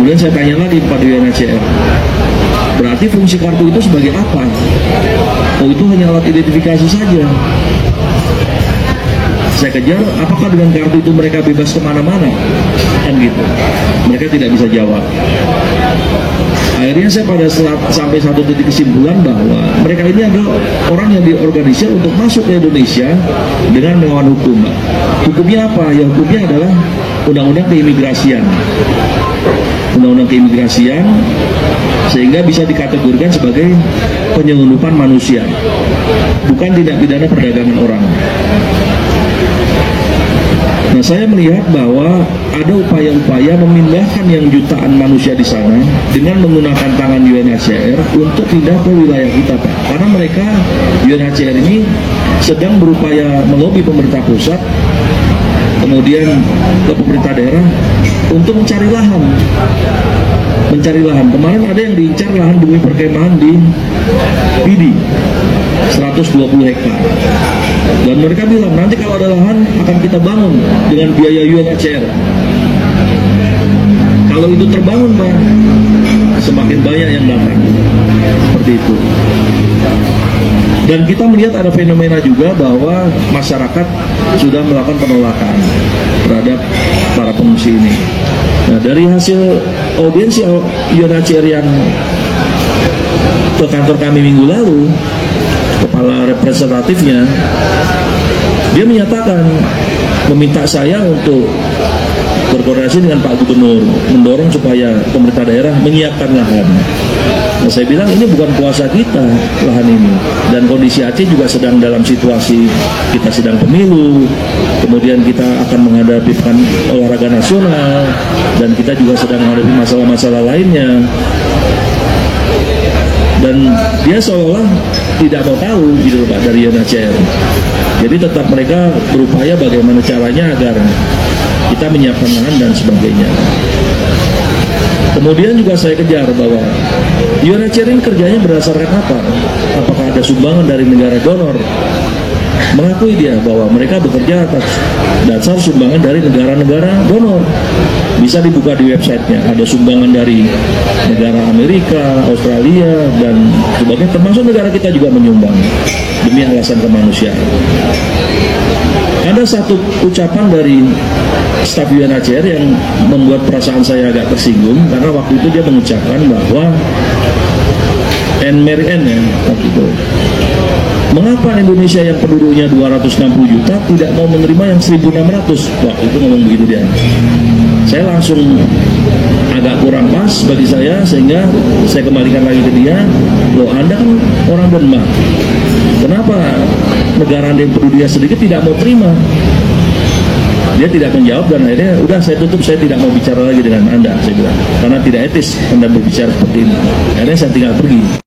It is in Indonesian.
Kemudian saya tanya lagi kepada UNHCR, berarti fungsi kartu itu sebagai apa? Oh, itu hanya alat identifikasi saja. Saya kejar, apakah dengan kartu itu mereka bebas kemana-mana? Kan gitu. Mereka tidak bisa jawab. Akhirnya saya sampai satu titik kesimpulan bahwa mereka ini adalah orang yang diorganisir untuk masuk ke Indonesia dengan melawan hukum. Hukumnya apa? Ya, hukumnya adalah undang-undang keimigrasian. Undang-undang keimigrasian, sehingga bisa dikategorikan sebagai penyelundupan manusia, bukan tindak pidana perdagangan orang. Nah, saya melihat bahwa ada upaya-upaya memindahkan yang jutaan manusia di sana dengan menggunakan tangan UNHCR untuk pindah ke wilayah kita, Pak. Karena mereka, UNHCR ini sedang berupaya melobi pemerintah pusat, kemudian ke pemerintah daerah untuk mencari lahan. Kemarin ada yang diincar lahan bumi perkemahan di Pidi 120 hektar. Dan mereka bilang, nanti kalau ada lahan akan kita bangun dengan biaya UNHCR. Kalau itu terbangun, Pak, semakin banyak yang datang. Seperti itu. Dan kita melihat ada fenomena juga bahwa masyarakat sudah melakukan penolakan terhadap para pengungsi ini. Nah, dari hasil audiensi UNHCR yang ke kantor kami minggu lalu, kepala representatifnya, dia menyatakan, meminta saya untuk berkoordinasi dengan Pak Gubernur, mendorong supaya pemerintah daerah menyiapkan lahan. Nah, saya bilang ini bukan kuasa kita lahan ini, dan kondisi Aceh juga sedang dalam situasi kita sedang pemilu, kemudian kita akan menghadapi olahraga nasional, dan kita juga sedang menghadapi masalah-masalah lainnya. Dan dia seolah tidak mau tahu gitu Pak dari UNHCR. Jadi tetap mereka berupaya bagaimana caranya agar kita menyiapkan lahan dan sebagainya. Kemudian juga saya kejar bahwa UNHCR ini kerjanya berdasarkan apa? Apakah ada sumbangan dari negara donor? Mengakui dia bahwa mereka bekerja atas dasar sumbangan dari negara-negara donor. Bisa dibuka di websitenya, ada sumbangan dari negara Amerika, Australia, dan sebagainya, termasuk negara kita juga menyumbang demi alasan kemanusiaan. Ada satu ucapan dari staf UNHCR yang membuat perasaan saya agak tersinggung, karena waktu itu dia mengucapkan bahwa waktu itu, mengapa Indonesia yang penduduknya 260 juta tidak mau menerima yang 1.600? Waktu itu ngomong begitu dia. Saya langsung agak kurang pas bagi saya, sehingga saya kembalikan lagi ke dia, loh Anda kan orang Denmark, kenapa negara Anda yang penduduknya sedikit tidak mau terima? Dia tidak menjawab, dan akhirnya udah saya tutup, saya tidak mau bicara lagi dengan Anda, saya bilang, karena tidak etis Anda berbicara seperti ini. Akhirnya saya tinggal pergi.